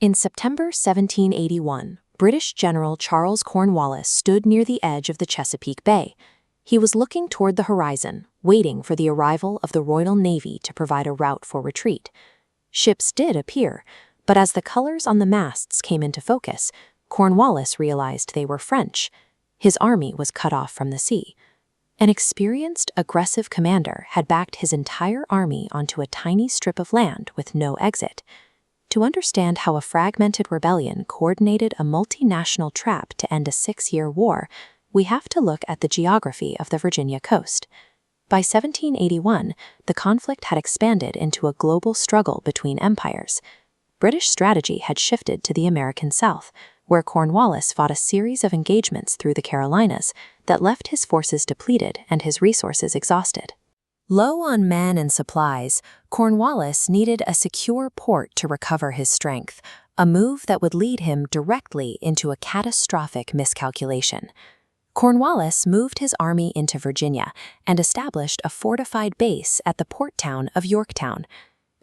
In September 1781, British General Charles Cornwallis stood near the edge of the Chesapeake Bay. He was looking toward the horizon, waiting for the arrival of the Royal Navy to provide a route for retreat. Ships did appear, but as the colors on the masts came into focus, Cornwallis realized they were French. His army was cut off from the sea. An experienced, aggressive commander had backed his entire army onto a tiny strip of land with no exit. To understand how a fragmented rebellion coordinated a multinational trap to end a 6-year war, we have to look at the geography of the Virginia coast. By 1781, the conflict had expanded into a global struggle between empires. British strategy had shifted to the American South, where Cornwallis fought a series of engagements through the Carolinas that left his forces depleted and his resources exhausted. Low on men and supplies, Cornwallis needed a secure port to recover his strength, a move that would lead him directly into a catastrophic miscalculation. Cornwallis moved his army into Virginia and established a fortified base at the port town of Yorktown.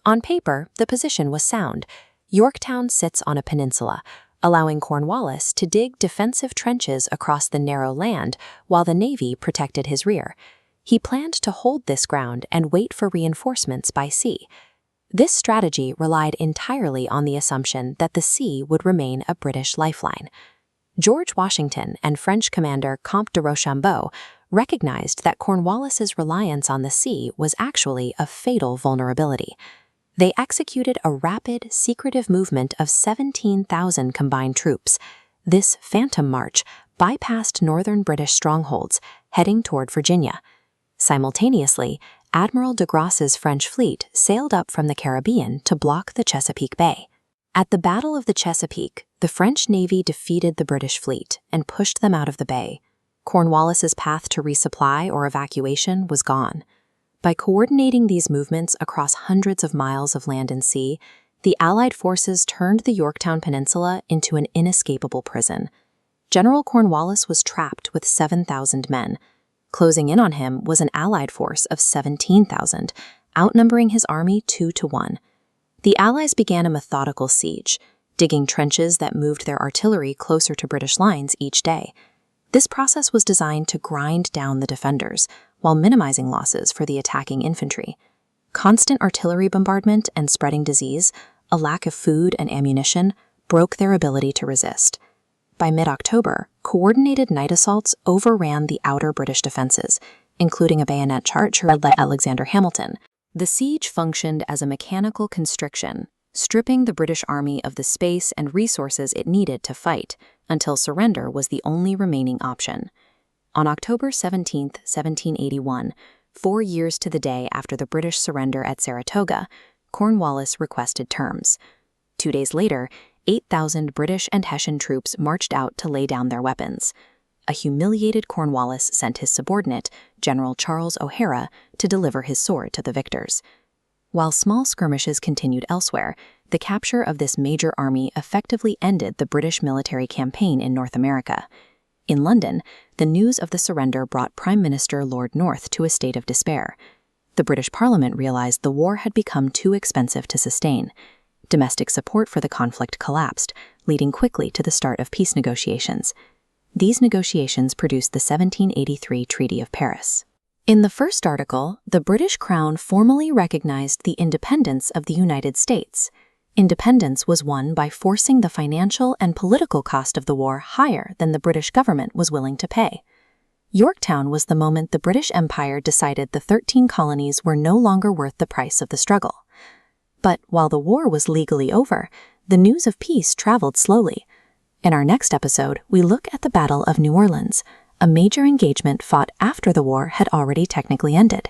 On paper, the position was sound. Yorktown sits on a peninsula, allowing Cornwallis to dig defensive trenches across the narrow land while the Navy protected his rear. He planned to hold this ground and wait for reinforcements by sea. This strategy relied entirely on the assumption that the sea would remain a British lifeline. George Washington and French commander Comte de Rochambeau recognized that Cornwallis's reliance on the sea was actually a fatal vulnerability. They executed a rapid, secretive movement of 17,000 combined troops. This phantom march bypassed northern British strongholds, heading toward Virginia. Simultaneously, Admiral de Grasse's French fleet sailed up from the Caribbean to block the Chesapeake Bay. At the Battle of the Chesapeake, the French Navy defeated the British fleet and pushed them out of the bay. Cornwallis's path to resupply or evacuation was gone. By coordinating these movements across hundreds of miles of land and sea, the Allied forces turned the Yorktown Peninsula into an inescapable prison. General Cornwallis was trapped with 7,000 men. Closing in on him was an Allied force of 17,000, outnumbering his army 2-1. The Allies began a methodical siege, digging trenches that moved their artillery closer to British lines each day. This process was designed to grind down the defenders, while minimizing losses for the attacking infantry. Constant artillery bombardment and spreading disease, a lack of food and ammunition, broke their ability to resist. By mid-October, coordinated night assaults overran the outer British defenses, including a bayonet charge led by Alexander Hamilton. The siege functioned as a mechanical constriction, stripping the British army of the space and resources it needed to fight, until surrender was the only remaining option. On October 17, 1781, 4 years to the day after the British surrender at Saratoga, Cornwallis requested terms. 2 days later, 8,000 British and Hessian troops marched out to lay down their weapons. A humiliated Cornwallis sent his subordinate, General Charles O'Hara, to deliver his sword to the victors. While small skirmishes continued elsewhere, the capture of this major army effectively ended the British military campaign in North America. In London, the news of the surrender brought Prime Minister Lord North to a state of despair. The British Parliament realized the war had become too expensive to sustain. Domestic support for the conflict collapsed, leading quickly to the start of peace negotiations. These negotiations produced the 1783 Treaty of Paris. In the first article, the British Crown formally recognized the independence of the United States. Independence was won by forcing the financial and political cost of the war higher than the British government was willing to pay. Yorktown was the moment the British Empire decided the 13 colonies were no longer worth the price of the struggle. But while the war was legally over, the news of peace traveled slowly. In our next episode, we look at the Battle of New Orleans, a major engagement fought after the war had already technically ended.